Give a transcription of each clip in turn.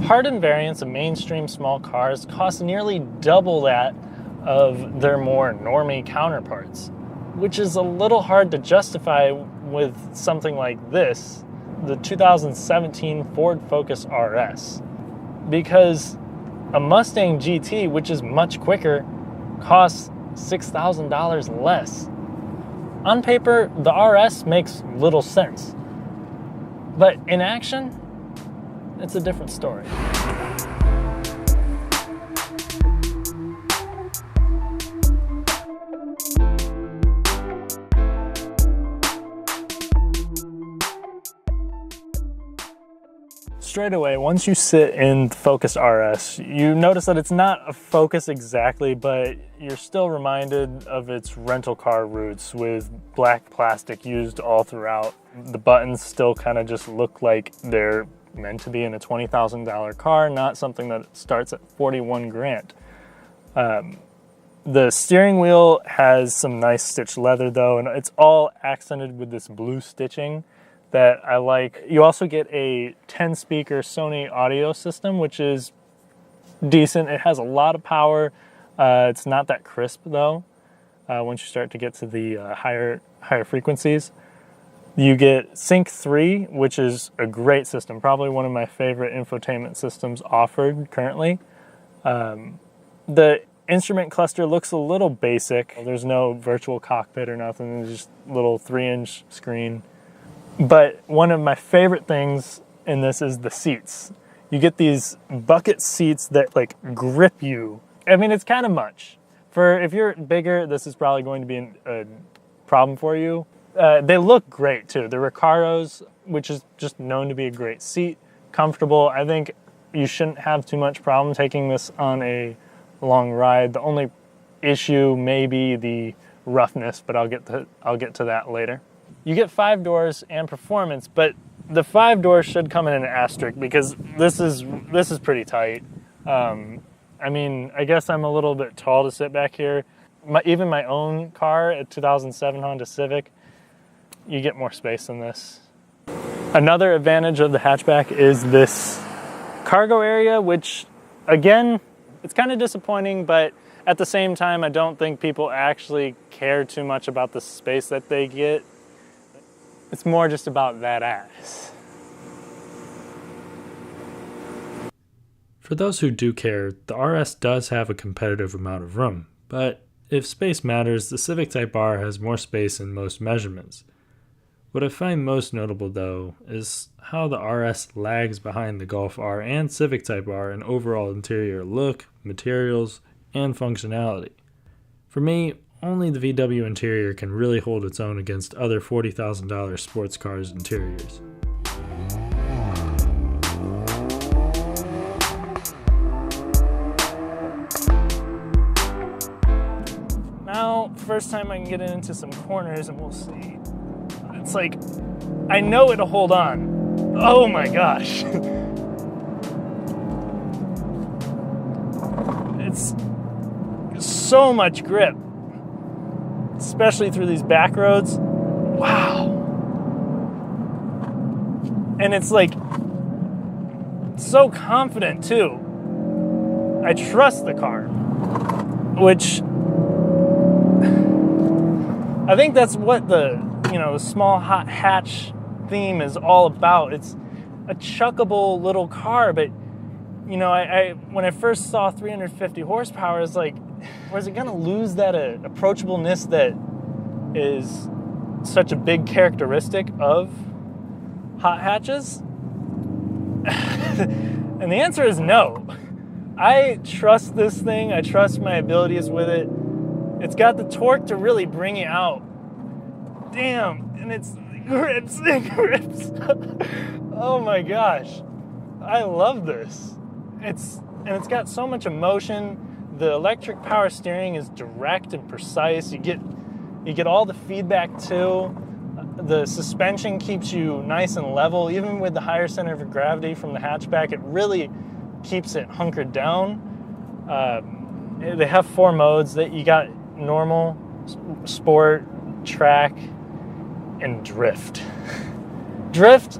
Hardened variants of mainstream small cars cost nearly double that of their more normie counterparts, which is a little hard to justify with something like this, the 2017 Ford Focus RS, because a Mustang GT, which is much quicker, costs $6,000 less. On paper, the RS makes little sense, but in action, it's a different story. Straight away, once you sit in the Focus RS, you notice that it's not a Focus exactly, but you're still reminded of its rental car roots with black plastic used all throughout. The buttons still kind of just look like they're meant to be in a $20,000 car, not something that starts at 41 grand. The steering wheel has some nice stitched leather though, and it's all accented with this blue stitching that I like. You also get a 10-speaker Sony audio system, which is decent. It has a lot of power. It's not that crisp though. Once you start to get to the higher frequencies, you get Sync 3, which is a great system. Probably one of my favorite infotainment systems offered currently. The instrument cluster looks a little basic. There's no virtual cockpit or nothing. It's just a little 3-inch screen. But one of my favorite things in this is the seats. You get these bucket seats that like grip you. I mean, it's kind of much. If you're bigger, this is probably going to be a problem for you. They look great too. The Recaros, which is just known to be a great seat, comfortable. I think you shouldn't have too much problem taking this on a long ride. The only issue may be the roughness, but I'll get to that later. You get 5 doors and performance, but the 5 doors should come in an asterisk because this is pretty tight. I mean, I guess I'm a little bit tall to sit back here. Even my own car, a 2007 Honda Civic, you get more space than this. Another advantage of the hatchback is this cargo area, which again, it's kind of disappointing, but at the same time, I don't think people actually care too much about the space that they get. It's more just about that ass. For those who do care, the RS does have a competitive amount of room, but if space matters, the Civic Type R has more space in most measurements. What I find most notable though is how the RS lags behind the Golf R and Civic Type R in overall interior look, materials, and functionality. For me, only the VW interior can really hold its own against other $40,000 sports cars' interiors. Now, first time I can get into some corners and we'll see. It's like, I know it'll hold on. Oh my gosh. It's so much grip, especially through these back roads. Wow. And it's like, so confident too. I trust the car, which I think that's what the small hot hatch theme is all about. It's a chuckable little car, but I when I first saw 350 horsepower, it's like, was it gonna lose that approachableness that is such a big characteristic of hot hatches? And the answer is no. I trust this thing. I trust my abilities with it. It's got the torque to really bring it out. Damn, and it grips. Oh my gosh. I love this. It's got so much emotion. The electric power steering is direct and precise. You get all the feedback too. The suspension keeps you nice and level. Even with the higher center of gravity from the hatchback, it really keeps it hunkered down. They have 4 modes. That you got normal, sport, track, and drift. Drift,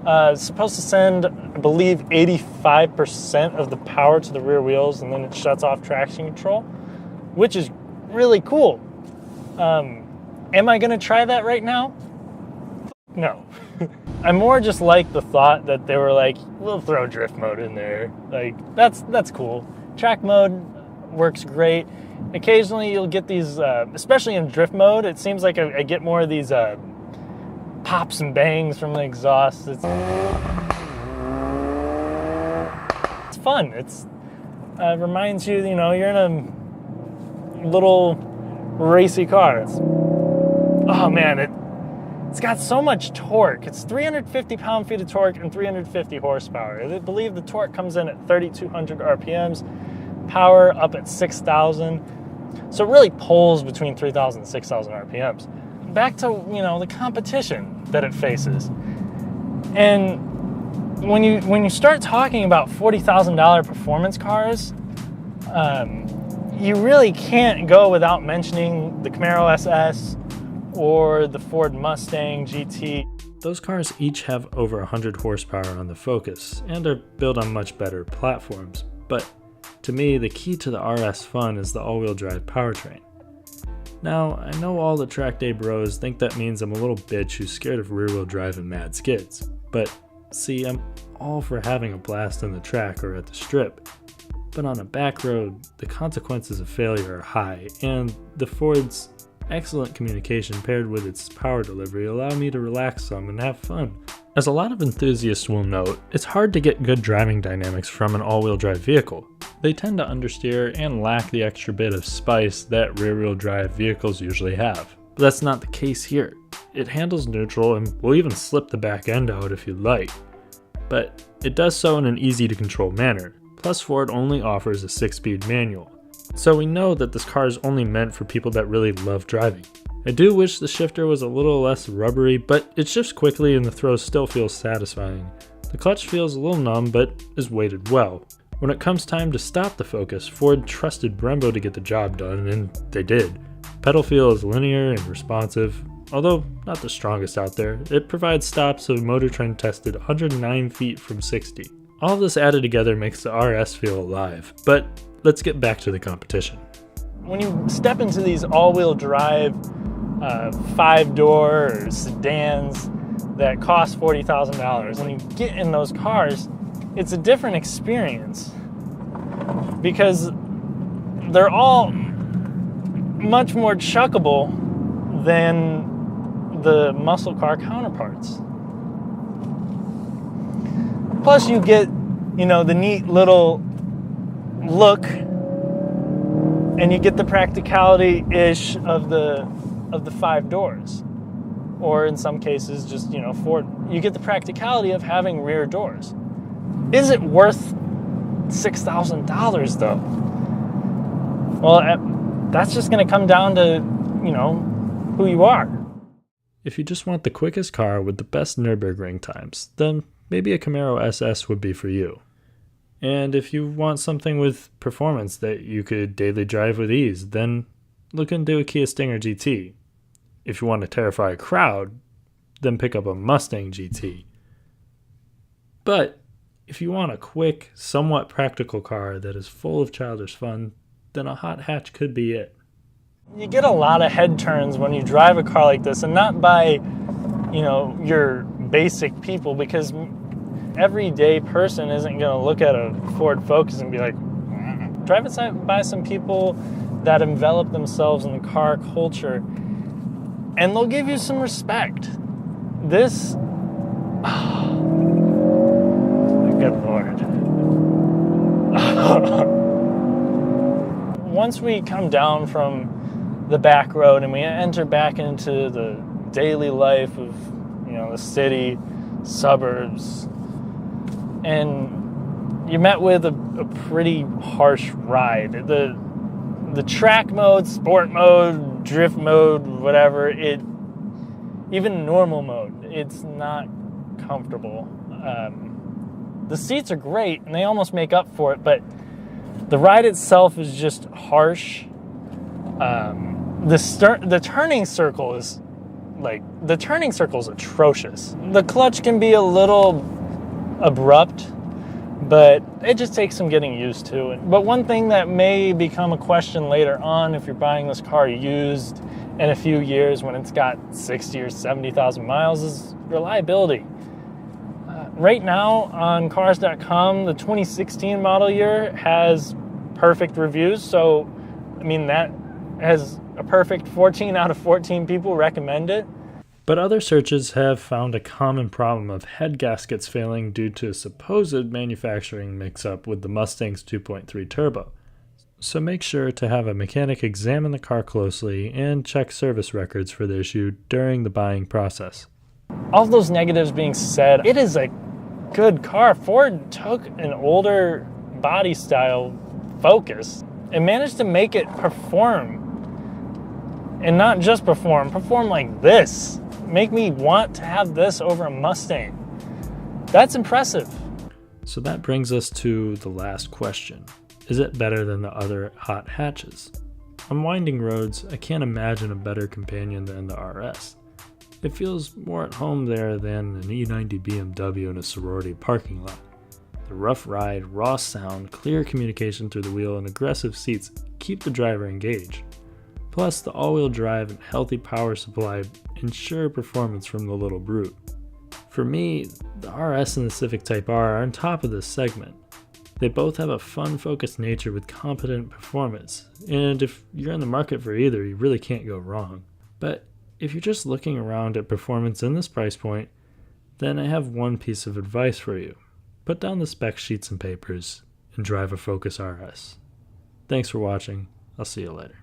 It's supposed to send, I believe, 85% of the power to the rear wheels, and then it shuts off traction control, which is really cool. Am I going to try that right now? No. I more just like the thought that they were like, we'll throw drift mode in there. Like, that's cool. Track mode works great. Occasionally you'll get these, especially in drift mode, it seems like I get more of these pops and bangs from the exhaust. It's fun. It's reminds you, you're in a little racy car. Oh man, it's got so much torque. It's 350 pound-feet of torque and 350 horsepower. I believe the torque comes in at 3,200 RPMs, power up at 6,000. So it really pulls between 3,000 and 6,000 RPMs. Back to, the competition that it faces. And when you start talking about $40,000 performance cars, you really can't go without mentioning the Camaro SS or the Ford Mustang GT. Those cars each have over 100 horsepower on the Focus and are built on much better platforms, but to me, the key to the RS fun is the all-wheel drive powertrain. Now, I know all the track day bros think that means I'm a little bitch who's scared of rear-wheel drive and mad skids, but see, I'm all for having a blast on the track or at the strip. But on a back road, the consequences of failure are high, and the Ford's excellent communication paired with its power delivery allow me to relax some and have fun. As a lot of enthusiasts will note, it's hard to get good driving dynamics from an all-wheel drive vehicle. They tend to understeer and lack the extra bit of spice that rear-wheel drive vehicles usually have. But that's not the case here. It handles neutral and will even slip the back end out if you'd like. But it does so in an easy-to-control manner. Plus, Ford only offers a 6-speed manual. So we know that this car is only meant for people that really love driving. I do wish the shifter was a little less rubbery, but it shifts quickly and the throw still feels satisfying. The clutch feels a little numb, but is weighted well. When it comes time to stop the Focus, Ford trusted Brembo to get the job done, and they did. Pedal feel is linear and responsive, although not the strongest out there. It provides stops of Motor Trend tested 109 feet from 60. All this added together makes the RS feel alive, but let's get back to the competition. When you step into these all-wheel drive 5-door or sedans that cost $40,000, when you get in those cars, it's a different experience because they're all much more chuckable than the muscle car counterparts. Plus you get, the neat little look, and you get the practicality-ish of the 5 doors. Or in some cases, just, Ford, you get the practicality of having rear doors. Is it worth $6,000 though? Well, that's just going to come down to, who you are. If you just want the quickest car with the best Nürburgring times, then maybe a Camaro SS would be for you. And if you want something with performance that you could daily drive with ease, then look into a Kia Stinger GT. If you want to terrify a crowd, then pick up a Mustang GT. But if you want a quick, somewhat practical car that is full of childish fun, then a hot hatch could be it. You get a lot of head turns when you drive a car like this, and not by, your basic people, because everyday person isn't going to look at a Ford Focus and be like, drive it by some people that envelop themselves in the car culture, and they'll give you some respect. This, good Lord. Once we come down from the back road and we enter back into the daily life of, the city, suburbs, and you're met with a pretty harsh ride. The track mode, sport mode, drift mode, whatever, even normal mode, it's not comfortable. The seats are great and they almost make up for it, but the ride itself is just harsh. The turning circle is like, the turning circle's atrocious. The clutch can be a little abrupt, but it just takes some getting used to. But one thing that may become a question later on if you're buying this car used in a few years when it's got 60 or 70,000 miles is reliability. Right now on cars.com, the 2016 model year has perfect reviews, so I mean that has a perfect 14 out of 14 people recommend it. But other searches have found a common problem of head gaskets failing due to a supposed manufacturing mix-up with the Mustang's 2.3 turbo. So make sure to have a mechanic examine the car closely and check service records for the issue during the buying process. All of those negatives being said, it is a good car. Ford took an older body style Focus and managed to make it perform. And not just perform like this. Make me want to have this over a Mustang. That's impressive. So that brings us to the last question. Is it better than the other hot hatches? On winding roads, I can't imagine a better companion than the RS. It feels more at home there than an E90 BMW in a sorority parking lot. The rough ride, raw sound, clear communication through the wheel, and aggressive seats keep the driver engaged. Plus, the all-wheel drive and healthy power supply ensure performance from the little brute. For me, the RS and the Civic Type R are on top of this segment. They both have a fun, focused nature with competent performance, and if you're in the market for either, you really can't go wrong. But if you're just looking around at performance in this price point, then I have one piece of advice for you. Put down the spec sheets and papers and drive a Focus RS. Thanks for watching. I'll see you later.